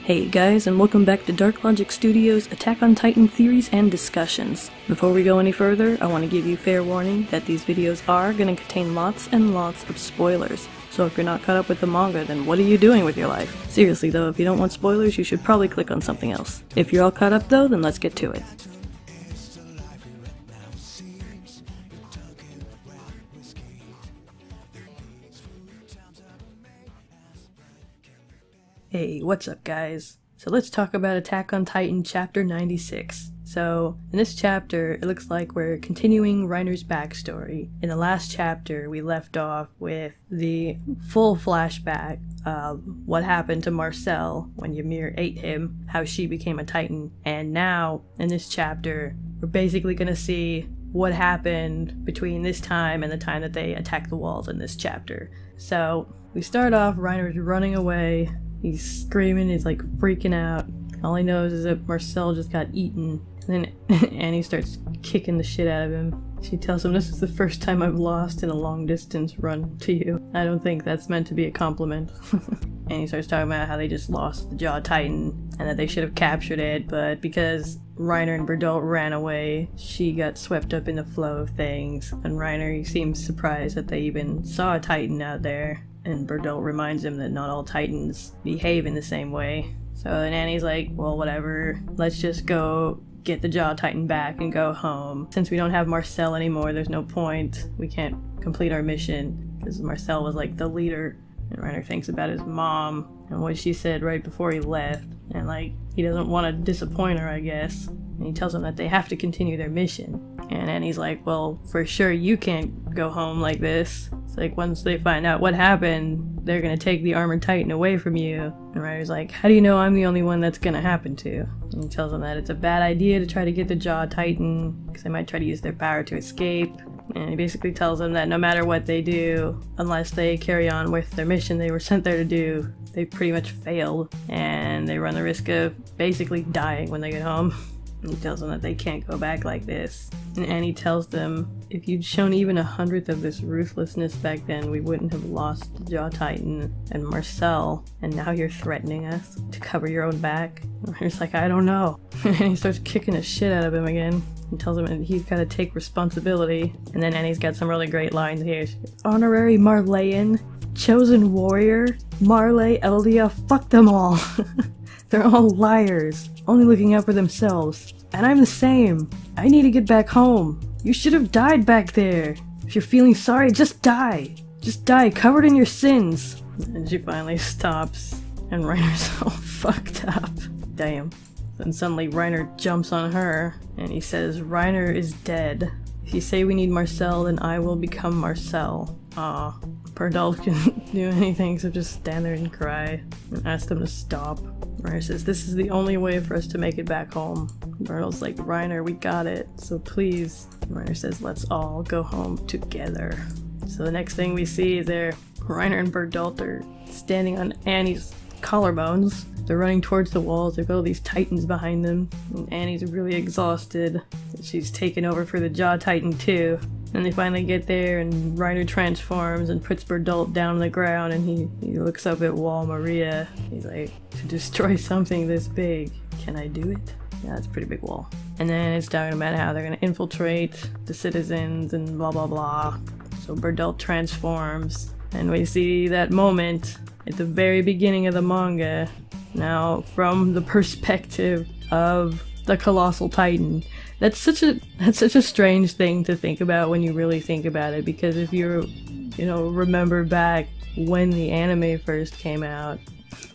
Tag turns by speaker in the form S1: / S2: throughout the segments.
S1: Hey guys, and welcome back to Dark Logic Studios' Attack on Titan theories and discussions. Before we go any further, I want to give you fair warning that these videos are going to contain lots and lots of spoilers. So if you're not caught up with the manga, then what are you doing with your life? Seriously though, if you don't want spoilers, you should probably click on something else. If you're all caught up though, then let's get to it. Hey, what's up guys? So let's talk about Attack on Titan chapter 96. So, in this chapter, it looks like we're continuing Reiner's backstory. In the last chapter, we left off with the full flashback of what happened to Marcel when Ymir ate him, how she became a Titan, and now, in this chapter, we're basically gonna see what happened between this time and the time that they attacked the walls in this chapter. So, we start off, Reiner's running away. He's screaming, he's like freaking out. All he knows is that Marcel just got eaten. And then Annie starts kicking the shit out of him. She tells him, "This is the first time I've lost in a long distance run to you." I don't think that's meant to be a compliment. And he starts talking about how they just lost the Jaw Titan and that they should have captured it, but because Reiner and Bertolt ran away, she got swept up in the flow of things. And Reiner, he seems surprised that they even saw a Titan out there. And Bertolt reminds him that not all Titans behave in the same way. So then Annie's like, well, whatever, let's just go get the Jaw Titan back and go home. Since we don't have Marcel anymore, there's no point. We can't complete our mission, because Marcel was like the leader. And Reiner thinks about his mom and what she said right before he left. And like, he doesn't want to disappoint her, I guess. And he tells them that they have to continue their mission. And Annie's like, well, for sure you can't go home like this. It's like, once they find out what happened, they're gonna take the Armored Titan away from you. And Reiner's like, how do you know I'm the only one that's gonna happen to? And he tells them that it's a bad idea to try to get the Jaw Titan, because they might try to use their power to escape. And he basically tells them that no matter what they do, unless they carry on with their mission they were sent there to do, they pretty much failed. And they run the risk of basically dying when they get home. He tells them that they can't go back like this. And Annie tells them, if you'd shown even 100th of this ruthlessness back then, we wouldn't have lost the Jaw Titan and Marcel, and now you're threatening us to cover your own back? And he's like, I don't know. And he starts kicking the shit out of him again. He tells him that he's got to take responsibility. And then Annie's got some really great lines here. Honorary Marleyan, chosen warrior, Marley, Eldia, fuck them all. They're all liars, only looking out for themselves. And I'm the same. I need to get back home. You should have died back there. If you're feeling sorry, just die. Just die, covered in your sins. And she finally stops, and Reiner's all fucked up. Damn. Then suddenly Reiner jumps on her, and he says, Reiner is dead. If you say we need Marcel, then I will become Marcel. Aw. Bertolt couldn't do anything except just stand there and cry, and ask them to stop. Reiner says, this is the only way for us to make it back home. Bertolt's like, Reiner, we got it, so please. And Reiner says, let's all go home together. So the next thing we see is Reiner and Bertolt are standing on Annie's collarbones. They're running towards the walls. They've got all these Titans behind them, and Annie's really exhausted. She's taken over for the Jaw Titan too. And they finally get there, and Reiner transforms and puts Bertolt down on the ground, and he looks up at Wall Maria. He's like, to destroy something this big, can I do it? Yeah, that's a pretty big wall. And then it's talking about how they're gonna infiltrate the citizens and blah blah blah. So Bertolt transforms, and we see that moment at the very beginning of the manga, now from the perspective of the Colossal Titan. That's such a strange thing to think about when you really think about it, because if you remember back when the anime first came out,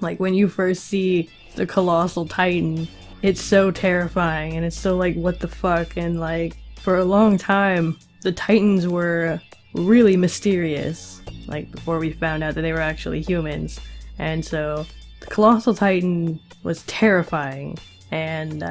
S1: like when you first see the Colossal Titan, it's so terrifying and it's so like, what the fuck? And like, for a long time, the Titans were really mysterious, like before we found out that they were actually humans. And so the Colossal Titan was terrifying, and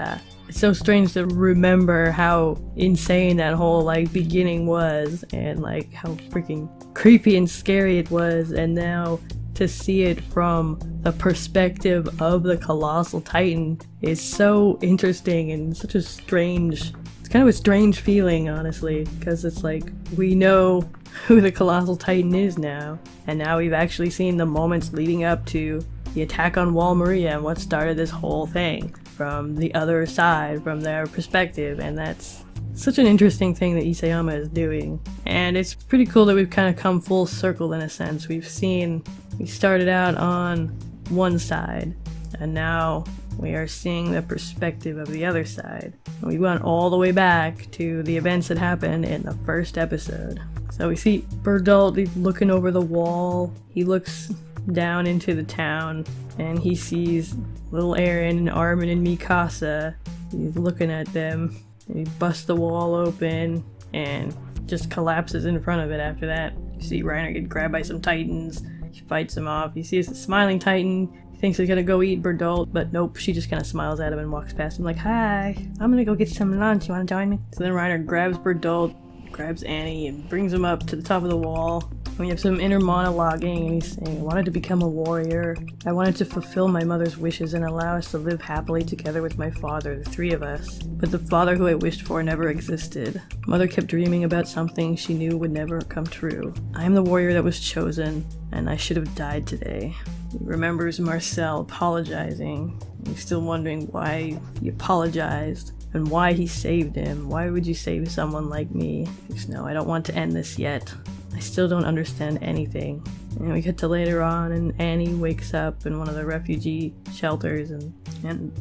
S1: it's so strange to remember how insane that whole like beginning was, and like how freaking creepy and scary it was, and now to see it from the perspective of the Colossal Titan is so interesting and such a strange, it's kind of a strange feeling, honestly, because it's like, we know who the Colossal Titan is now, and now we've actually seen the moments leading up to the attack on Wall Maria and what started this whole thing from the other side, from their perspective, and that's such an interesting thing that Isayama is doing. And it's pretty cool that we've kind of come full circle in a sense. We started out on one side, and now we are seeing the perspective of the other side. We went all the way back to the events that happened in the first episode. So we see Bertolt, he's looking over the wall. He looks down into the town, and he sees little Eren and Armin and Mikasa. He's looking at them, and he busts the wall open and just collapses in front of it after that. You see Reiner get grabbed by some titans. He fights him off. You see the smiling titan. Thinks he's gonna go eat Bertolt, but nope, she just kind of smiles at him and walks past him like, "Hi, I'm gonna go get some lunch, you wanna join me?" So then Reiner grabs Bertolt, grabs Annie, and brings him up to the top of the wall. We have some inner monologuing, and he's saying, "I wanted to become a warrior. I wanted to fulfill my mother's wishes and allow us to live happily together with my father, the three of us. But the father who I wished for never existed. Mother kept dreaming about something she knew would never come true. I am the warrior that was chosen, and I should have died today." He remembers Marcel apologizing. He's still wondering why he apologized and why he saved him. Why would you save someone like me? He thinks, "No, I don't want to end this yet. I still don't understand anything." And we get to later on, and Annie wakes up in one of the refugee shelters, and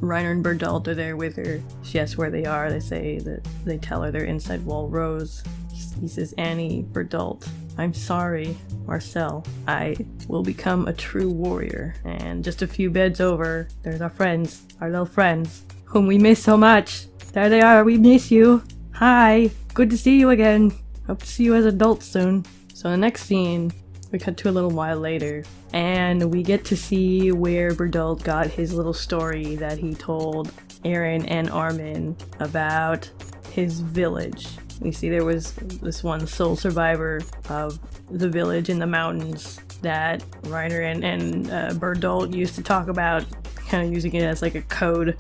S1: Reiner and Bertolt are there with her. She asks where they are. They tell her they're inside Wall Rose. He says, "Annie, Bertolt, I'm sorry, Marcel. I will become a true warrior." And just a few beds over, there's our friends, our little friends, whom we miss so much. There they are, we miss you. Hi, good to see you again. Hope to see you as adults soon. So the next scene, we cut to a little while later, and we get to see where Bertolt got his little story that he told Eren and Armin about his village. We see there was this one sole survivor of the village in the mountains that Reiner and Bertolt used to talk about, kind of using it as like a code.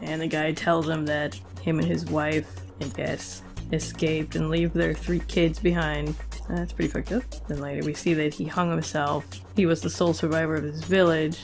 S1: And the guy tells him that him and his wife, I guess, escaped and leave their 3 kids behind. That's pretty fucked up. Then later we see that he hung himself. He was the sole survivor of his village.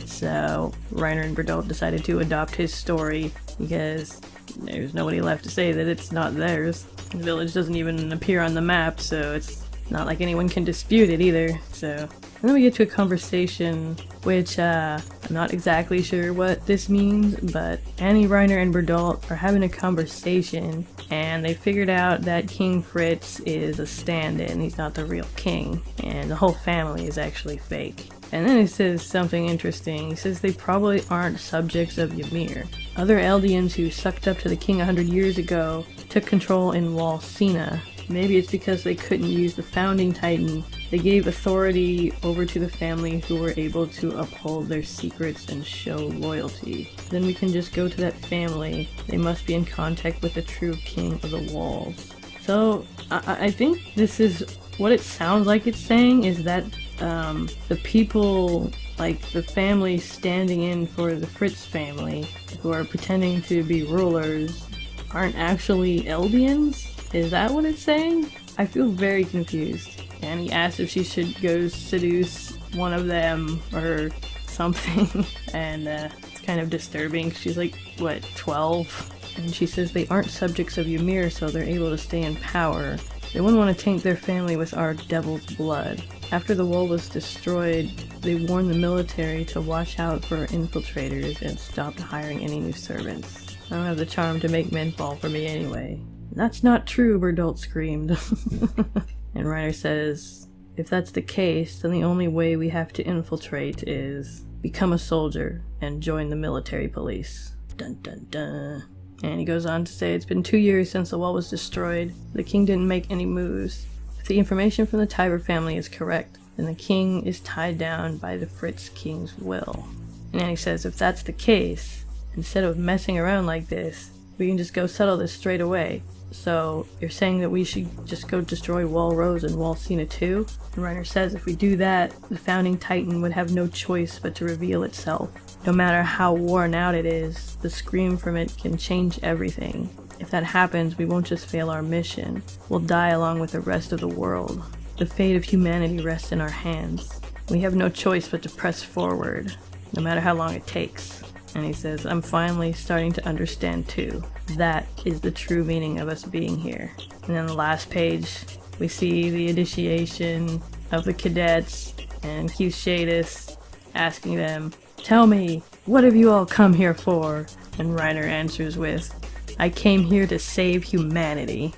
S1: So Reiner and Bertolt decided to adopt his story because there's nobody left to say that it's not theirs. The village doesn't even appear on the map, so it's not like anyone can dispute it either. So, and then we get to a conversation, which I'm not exactly sure what this means, but Annie, Reiner, and Bertolt are having a conversation, and they figured out that King Fritz is a stand-in. He's not the real king, and the whole family is actually fake. And then he says something interesting. He says they probably aren't subjects of Ymir. Other Eldians who sucked up to the king 100 years ago took control in Wall Sina. Maybe it's because they couldn't use the founding titan. They gave authority over to the family who were able to uphold their secrets and show loyalty. Then we can just go to that family. They must be in contact with the true king of the walls. So I think this is what it sounds like it's saying, is that the people, like the family standing in for the Fritz family, who are pretending to be rulers, aren't actually Eldians? Is that what it's saying? I feel very confused. And he asks if she should go seduce one of them or something. And it's kind of disturbing. She's like, what, 12? And she says they aren't subjects of Ymir, so they're able to stay in power. They wouldn't want to taint their family with our devil's blood. After the wall was destroyed, they warned the military to watch out for infiltrators and stopped hiring any new servants. I don't have the charm to make men fall for me anyway. That's not true, Bertolt screamed. And Reiner says, if that's the case, then the only way we have to infiltrate is become a soldier and join the military police. Dun dun dun. And he goes on to say it's been 2 years since the wall was destroyed. The king didn't make any moves. If the information from the Tiber family is correct, then the king is tied down by the Fritz king's will. And then he says if that's the case, instead of messing around like this, we can just go settle this straight away. So you're saying that we should just go destroy Wall Rose and Wall Sina too? And Reiner says if we do that, the founding titan would have no choice but to reveal itself. No matter how worn out it is, the scream from it can change everything. If that happens, we won't just fail our mission. We'll die along with the rest of the world. The fate of humanity rests in our hands. We have no choice but to press forward, no matter how long it takes. And he says, I'm finally starting to understand too. That is the true meaning of us being here. And then the last page, we see the initiation of the cadets and Hugh Shadis asking them, tell me, what have you all come here for? And Reiner answers with, I came here to save humanity.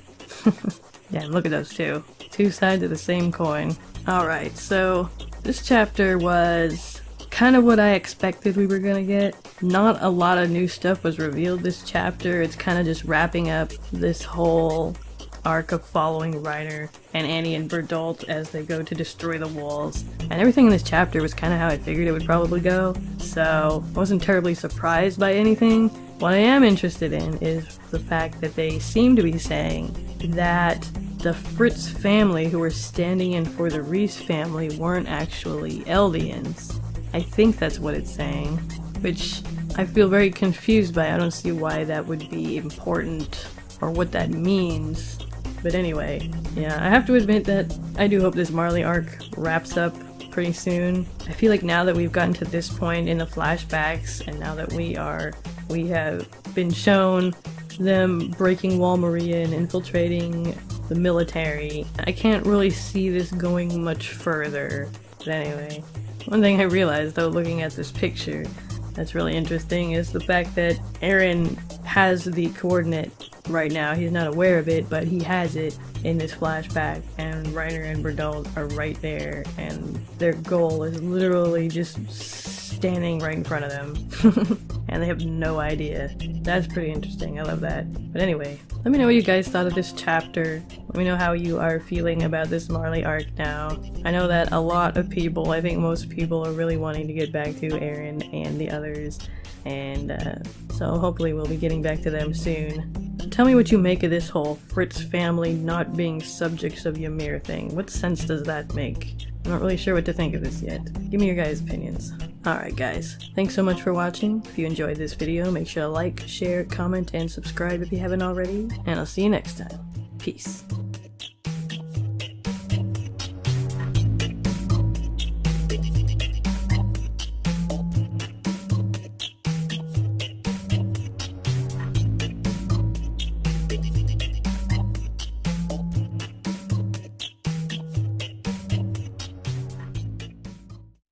S1: Damn, look at those two. Two sides of the same coin. Alright, so this chapter was kind of what I expected we were gonna get. Not a lot of new stuff was revealed this chapter. It's kind of just wrapping up this whole arc of following Reiner and Annie and Bertolt as they go to destroy the walls. And everything in this chapter was kind of how I figured it would probably go, so I wasn't terribly surprised by anything. What I am interested in is the fact that they seem to be saying that the Fritz family who were standing in for the Reese family weren't actually Eldians. I think that's what it's saying, which I feel very confused by. I don't see why that would be important or what that means. But anyway, yeah, I have to admit that I do hope this Marley arc wraps up pretty soon. I feel like now that we've gotten to this point in the flashbacks, and now that we have been shown them breaking Wall Maria and infiltrating the military, I can't really see this going much further. But anyway, one thing I realized though looking at this picture that's really interesting is the fact that Eren has the coordinate right now. He's not aware of it, but he has it in this flashback, and Reiner and Bertolt are right there, and their goal is literally just standing right in front of them. And they have no idea. That's pretty interesting. I love that. But anyway, let me know what you guys thought of this chapter. Let me know how you are feeling about this Marley arc now. I know that a lot of people, I think most people, are really wanting to get back to Eren and the others, and so hopefully we'll be getting back to them soon. Tell me what you make of this whole Fritz family not being subjects of Ymir thing. What sense does that make? I'm not really sure what to think of this yet. Give me your guys' opinions. Alright guys, thanks so much for watching. If you enjoyed this video, make sure to like, share, comment, and subscribe if you haven't already, and I'll see you next time. Peace.